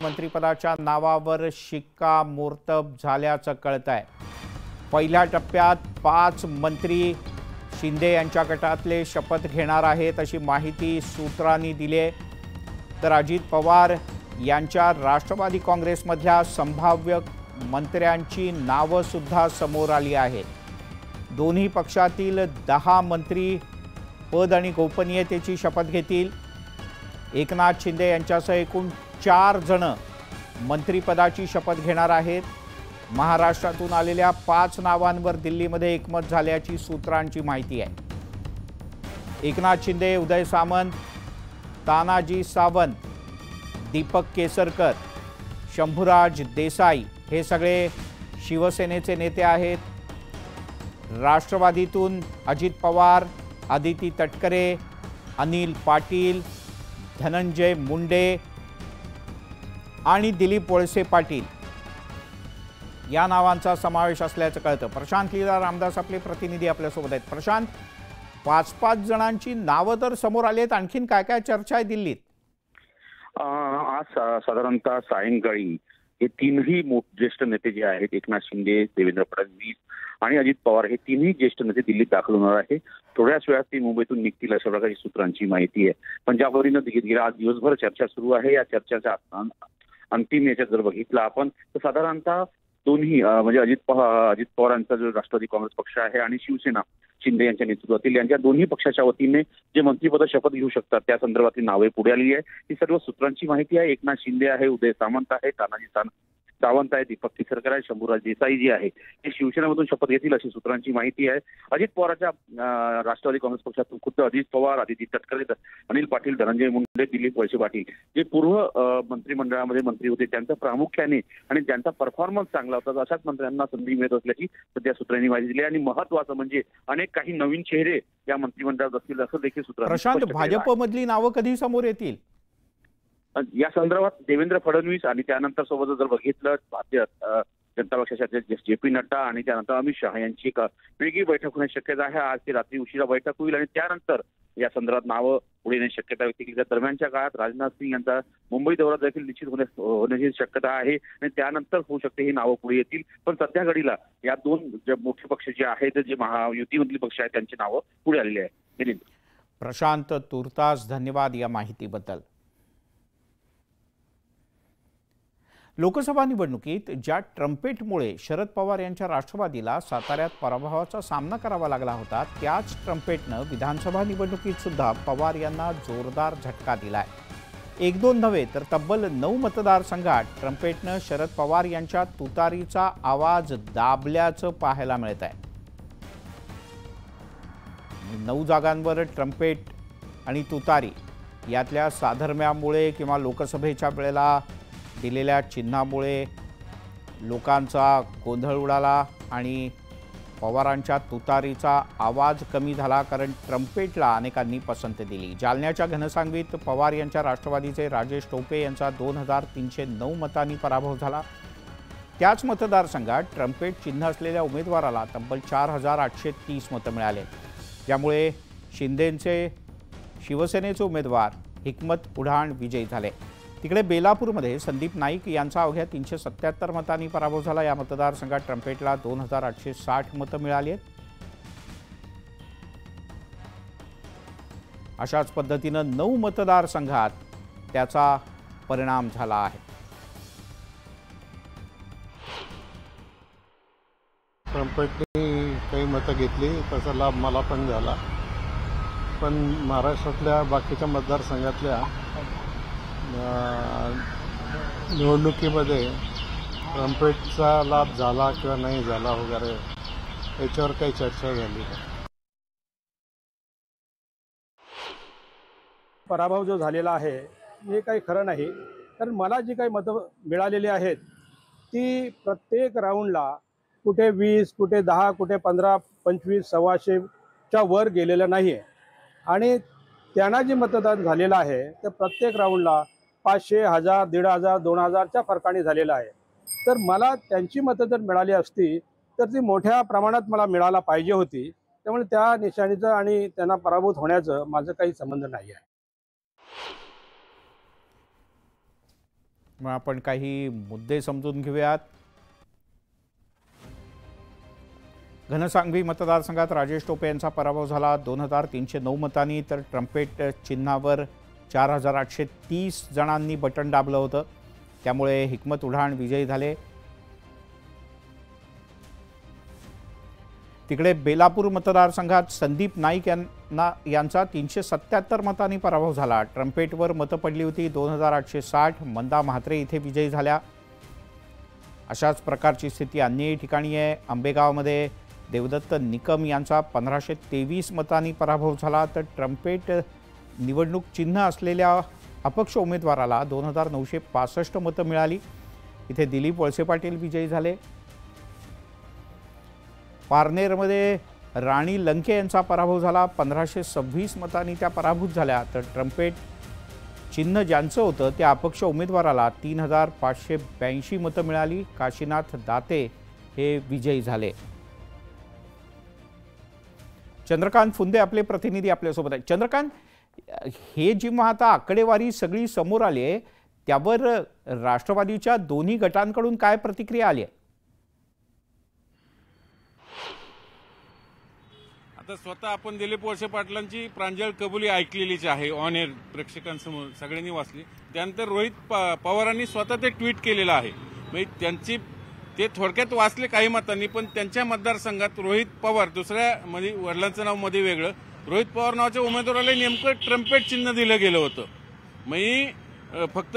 मंत्रिपदाच्या नावावर शिक्कामोर्तब झाल्याचं कळतंय। पहिल्या टप्प्यात 5 मंत्री शिंदे यांच्या गटातले शपथ घेणार आहेत अशी माहिती सूत्रांनी दिली आहे। तर अजित पवार यांच्या राष्ट्रवादी काँग्रेसमधल्या संभाव्य मंत्र्यांची नावं सुद्धा समोर आली आहेत। दोन्ही पक्षातील 10 मंत्री पद आणि गोपनीयतेची शपथ घेतील। एकनाथ शिंदे यांच्यासह एकूण 4 जण मंत्रिपदाची शपथ घेणार आहेत। महाराष्ट्रातून आलेल्या 5 नावांवर दिल्लीमध्ये एकमत झाल्याची सूत्रांची माहिती आहे। एकनाथ शिंदे, उदय सामंत, तानाजी सावंत, दीपक केसरकर, शंभूराज देसाई हे सगळे शिवसेनेचे नेते आहेत। राष्ट्रवादीतून अजित पवार, आदिती तटकरे, अनिल पाटील, धनंजय मुंडे आणि दिलीप वळसे पाटील या नावांचा समावेश असल्याचं कळतं। प्रशांत लीला रामदास आपले प्रतिनिधी आपल्यासोबत आहेत। प्रशांत, 5-5 जणांची नावं तर समोर आली आहेत, आणखीन काय काय चर्चा आहे दिल्लीत? आज साधारणतः सायंकाळी हे तीनही ज्येष्ठ नेते जे आहेत, एकनाथ शिंदे, देवेंद्र फडणवीस आणि अजित पवार, हे तीनही ज्येष्ठ नेते दिल्लीत दाखल होणार आहे। थोड्याच वेळात ते मुंबईतून निघतील अशा प्रकारची सूत्रांची माहिती आहे। पण ज्या परीनं गेल्या आज दिवसभर चर्चा सुरू आहे, या चर्चेच्या अंतिम याच्यात जर बघितलं आपण तर साधारणतः दोन्ही म्हणजे अजित पवारांचा जो राष्ट्रवादी काँग्रेस पक्ष आहे आणि शिवसेना शिंदे यांच्या नेतृत्वातील यांच्या दोन्ही पक्षाच्या वतीने जे मंत्रिपद शपथ घेऊ शकतात त्या संदर्भातली नावे पुढे आलेली आहे। ही सर्व सूत्रांची माहिती आहे। एकनाथ शिंदे आहे, उदय सामंत आहे, तानाजी सावंत आहे, दीपक केसरकर आहे, शंभूराज देसाई जी आहे हे शिवसेनेमधून शपथ घेतील अशी सूत्रांची माहिती आहे। अजित पवारांच्या राष्ट्रवादी काँग्रेस पक्षातून खुद्द अजित पवार, आदिती तटकरे, अनिल पाटील, धनंजय मुंडे, दिलीप वळसे पाटील जे पूर्व मंत्रिमंडळामध्ये मंत्री होते त्यांचा प्रामुख्याने आणि ज्यांचा परफॉर्मन्स चांगला होता अशाच मंत्र्यांना संधी मिळत असल्याची सध्या सूत्रांनी माहिती दिली। आणि महत्त्वाचं म्हणजे अनेक काही नवीन चेहरे या मंत्रिमंडळात असतील असं देखील सूत्रांनी प्रशांत, भाजपमधली नावं कधी समोर येतील? या संदर्भात देवेंद्र फडणवीस आणि त्यानंतर सोबत जर बघितलं भारतीय जनता पक्षाचे जे.पी. नड्डा आणि त्यानंतर अमित शहा यांची एक वेगळी बैठक होण्याची शक्यता आहे। आज ती रात्री उशिरा बैठक होईल आणि त्यानंतर या संदर्भात नावं पुढे येण्याची शक्यता व्यक्त केली जाते। दरम्यानच्या काळात राजनाथ सिंह यांचा मुंबई दौरा देखील निश्चित होण्याची शक्यता आहे आणि त्यानंतर होऊ शकते ही नावं पुढे येतील। पण सध्या घडीला या 2 जे मोठे पक्ष जे आहेत, जे महायुतीमधले पक्ष आहेत, त्यांची नावं पुढे आलेली आहे। प्रशांत, तुर्तास धन्यवाद या माहितीबद्दल। लोकसभा निवडणुकीत ज्या ट्रम्पेटमुळे शरद पवार यांच्या राष्ट्रवादीला साताऱ्यात पराभवाचा सामना करावा लागला होता, त्याच ट्रम्पेटनं विधानसभा निवडणुकीत सुद्धा पवार यांना जोरदार झटका दिलाय। 1-2 नव्हे तर तब्बल 9 मतदारसंघात ट्रम्पेटनं शरद पवार यांच्या तुतारीचा आवाज दाबल्याचं पाहायला मिळत आहे। 9 जागांवर ट्रम्पेट आणि तुतारी यातल्या साधर्म्यामुळे किंवा लोकसभेच्या वेळेला दिलेल्या चिन्हामुळे लोकांचा गोंधळ उडाला आणि पवारांच्या तुतारीचा आवाज कमी झाला, कारण ट्रम्पेटला अनेकांनी पसंती दिली। जालन्याच्या घनसांगवीत पवार यांच्या राष्ट्रवादीचे राजेश टोपे यांचा 2309 मतांनी पराभव झाला। त्याच मतदारसंघात ट्रम्पेट चिन्ह असलेल्या उमेदवाराला तब्बल 4830 मतं मिळाले, ज्यामुळे शिंदेंचे शिवसेनेचे उमेदवार हिकमत पुढाण विजयी झाले। तिकडे बेलापूरमध्ये संदीप नाईक यांचा अवघ्या 377 मतांनी पराभव झाला। या मतदारसंघात ट्रम्पेटला 2860 मतं मिळाली आहेत। अशाच पद्धतीनं 9 मतदारसंघात त्याचा परिणाम झाला आहे। ट्रम्पेटने काही मतं घेतली, त्याचा लाभ मला पण झाला, पण महाराष्ट्रातल्या बाकीच्या मतदारसंघातल्या निवडणुकीमध्ये ट्रम्पेटचा लाभ झाला किंवा नाही झाला वगैरे याच्यावर काही चर्चा झाली नाही। पराभव जो झालेला आहे हे काही खरं नाही, कारण मला जी काही मतं मिळालेली आहेत ती प्रत्येक राऊंडला कुठे 20, कुठे 10, कुठे 15, 25, 125च्या वर गेलेलं नाही आहे। आणि त्यांना जे मतदान झालेलं आहे ते प्रत्येक राऊंडला 500, 1000, 1500, 2000च्या फरकाने झालेलं आहे। तर मला त्यांची मतं जर मिळाली असती तर ती मोठ्या प्रमाणात मला मिळायला पाहिजे होती। त्यामुळे त्या निशाणीचं आणि त्यांना पराभूत होण्याचं माझं काही संबंध नाही आहे। मग आपण काही मुद्दे समजून घेऊयात। घनसांगवी मतदारसंघात राजेश टोपे यांचा पराभव झाला 2309 मतांनी, तर ट्रम्पेट चिन्हावर 4830 जणांनी बटन दाबलं होतं, त्यामुळे हिकमत उढाण विजयी झाले। तिकडे बेलापूर मतदारसंघात संदीप नाईक यांचा 377 मतांनी पराभव झाला। ट्रम्पेटवर मतं पडली होती 2860, मंदा म्हात्रे इथे विजयी झाल्या। अशाच प्रकारची स्थिती अन्य ठिकाणी आहे। आंबेगावमध्ये देवदत्त निकम यांचा 1523 मतांनी पराभव झाला, तर ट्रम्पेट निवडणूक चिन्ह असलेल्या अपक्ष उमेदवाराला 2965 मतं मिळाली। इथे दिलीप वळसे पाटील विजयी झाले। पारनेरमध्ये राणी लंके यांचा पराभव झाला, 1526 मतांनी त्या पराभूत झाल्या, तर ट्रम्पेट चिन्ह ज्यांचं होतं त्या अपक्ष उमेदवाराला 3582 मतं मिळाली। काशीनाथ दाते हे विजयी झाले। चंद्रकांत फुंदे आपले प्रतिनिधी आपल्यासोबत आहेत। चंद्रकांत, हे जेव्हा आता आकडेवारी सगळी समोर आली आहे त्यावर राष्ट्रवादीच्या दोन्ही गटांकडून काय प्रतिक्रिया आली आहे? आता स्वतः आपण दिलीप वळसे पाटलांची प्रांजळ कबुली ऐकलेलीच आहे, ऑन एअर प्रेक्षकांसमोर सगळ्यांनी वाचली। त्यानंतर रोहित पवारांनी स्वतः ते ट्विट केलेलं आहे, म्हणजे त्यांची ते थोडक्यात वाचले काही मतांनी, पण त्यांच्या मतदारसंघात रोहित पवार दुसऱ्या मध्ये वडिलांचं नाव मध्ये वेगळं, रोहित पवार नावाच्या उमेदवाराला नेमकं ट्रम्पेट चिन्ह दिलं गेलं होतं। म्हणजे फक्त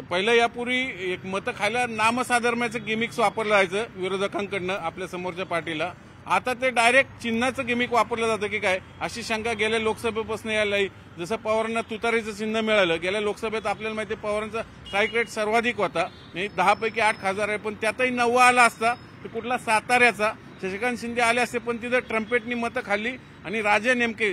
पहिलं यापूर्वी एक मतं खायला नामसाधर्म्याचं गिमिक्स वापरलं जायचं विरोधकांकडनं आपल्या समोरच्या पार्टीला, आता ते डायरेक्ट चिन्हाचं गिमिक वापरलं जातं की काय, अशी शंका गेल्या लोकसभेपासून यायला। जसं पवारांना तुतारीचं चिन्ह मिळालं, गेल्या लोकसभेत आपल्याला माहिती आहे पवारांचा स्ट्राईक रेट सर्वाधिक होता, म्हणजे 10 पैकी 8 खासदार आहे, पण त्यातही 9 आला असता तर कुठला साताऱ्याचा शशिकांत शिंदे आले असते, पण तिथं ट्रम्पेटनी मतं खाल्ली आणि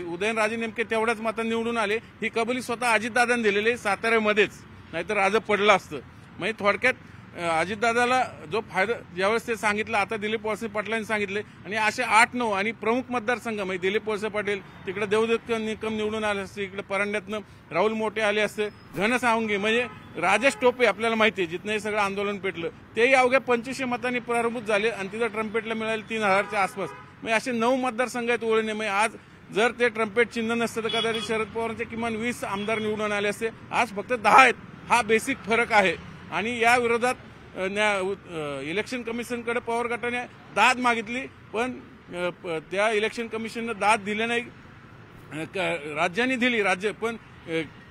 उदयनराजे नेमके तेवढ्याच मतं निवडून आले। ही कबुली स्वतः अजितदादांनी दिलेली साताऱ्यामध्येच, नाहीतर राज पडलं असतं। म्हणजे थोडक्यात अजितदादाला जो फायदा ज्यावेळेस ते सांगितलं, आता दिलीप वळसे पाटलांनी सांगितले, आणि असे 8-9 आणि प्रमुख मतदारसंघ म्हणजे दिलीप वळसे पाटील तिकडे देवदत्त निकम निवडून आले असते, इकडे परांड्यातनं राहुल मोठे आले असते, घनसावंगी म्हणजे राजेश टोपे आपल्याला माहिती आहे जिथं हे सगळं आंदोलन पेटलं तेही अवघ्या 2500 मतांनी पराभूत झाले, आणि तिथं ट्रम्पेटला मिळाले 3000च्या आसपास। म्हणजे असे 9 मतदारसंघ आहेत ओळीने। म्हणजे आज जर ते ट्रम्पेट चिन्ह नसतं तर कदाचित शरद पवारांचे किमान 20 आमदार निवडून आले असते, आज फक्त 10 आहेत। हा बेसिक फरक आहे, आणि या विरोधात इलेक्शन कमिशनकडे पवार गटाने दाद मागितली, पण त्या इलेक्शन कमिशनने दाद दिली नाही, राज्यांनी दिली राज्य, पण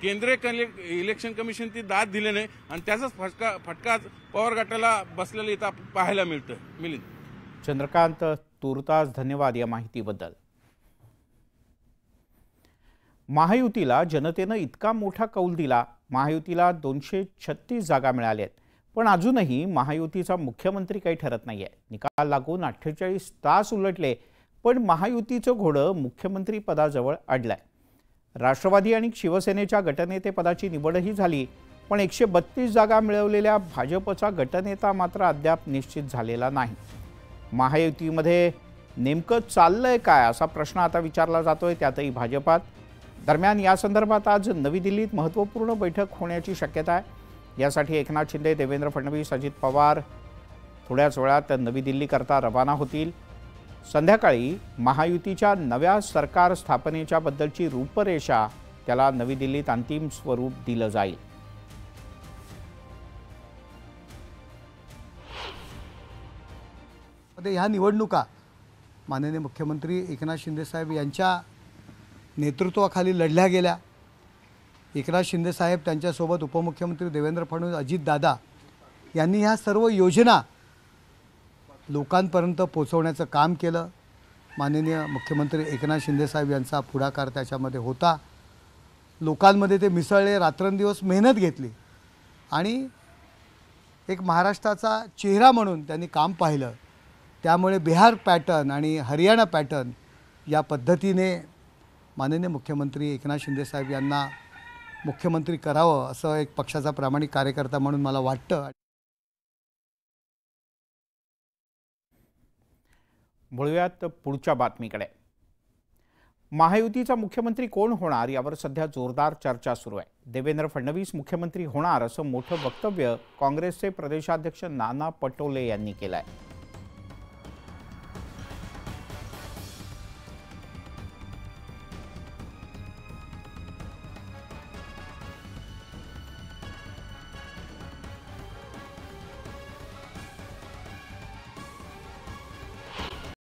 केंद्रीय इलेक्शन कमिशन ती दाद दिली नाही, आणि त्याचाच फटका पवार गटाला बसलेला इथं पाहायला मिळेल। चंद्रकांत, तुर्तास धन्यवाद या माहितीबद्दल। महायुतीला जनतेनं इतका मोठा कौल दिला, महायुतीला 236 जागा मिळाल्या आहेत, पण अजूनही महायुतीचा मुख्यमंत्री काही ठरत नाहीये। निकाल लागून 48 तास उलटले, पण महायुतीचं घोडं मुख्यमंत्री पदाजवळ अडलंय। राष्ट्रवादी आणि शिवसेनेच्या गटनेते पदाची निवडही झाली, पण 132 जागा मिळवलेल्या भाजपचा गटनेता मात्र अद्याप निश्चित झालेला नाही। महायुतीमध्ये नेमकं चाललंय काय असा प्रश्न आता विचारला जातोय, त्यातही भाजपात। दरम्यान या संदर्भात आज नवी दिल्लीत महत्त्वपूर्ण बैठक होण्याची शक्यता आहे। यासाठी एकनाथ शिंदे, देवेंद्र फडणवीस, अजित पवार थोड्याच वेळात नवी दिल्लीकरता रवाना होतील। संध्याकाळी महायुतीच्या नव्या सरकार स्थापनेच्या बद्दलची रूपरेषा त्याला नवी दिल्लीत अंतिम स्वरूप दिलं जाईल। ह्या निवडणुका माननीय मुख्यमंत्री एकनाथ शिंदे साहेब यांच्या नेतृत्वाखाली लढल्या गेल्या। एकनाथ शिंदे साहेब, त्यांच्यासोबत उपमुख्यमंत्री देवेंद्र फडणवीस, अजितदादा यांनी ह्या सर्व योजना लोकांपर्यंत पोहोचवण्याचं काम केलं। माननीय मुख्यमंत्री एकनाथ शिंदे साहेब यांचा पुढाकार त्याच्यामध्ये होता। लोकांमध्ये ते मिसळले, रात्रंदिवस मेहनत घेतली, आणि एक महाराष्ट्राचा चेहरा म्हणून त्यांनी काम पाहिलं। त्यामुळे बिहार पॅटर्न आणि हरियाणा पॅटर्न या पद्धतीने माननीय मुख्यमंत्री एकनाथ शिंदे साहेब यांना मुख्यमंत्री करावं असं एक पक्षाचा प्रामाणिक कार्यकर्ता म्हणून मला वाटतं। वळूयात पुढच्या बातमीकडे। महायुतीचा मुख्यमंत्री कोण होणार यावर सध्या जोरदार चर्चा सुरू आहे. देवेंद्र फडणवीस मुख्यमंत्री होणार असं मोठं वक्तव्य काँग्रेसचे प्रदेशाध्यक्ष नाना पटोले यांनी केलं आहे.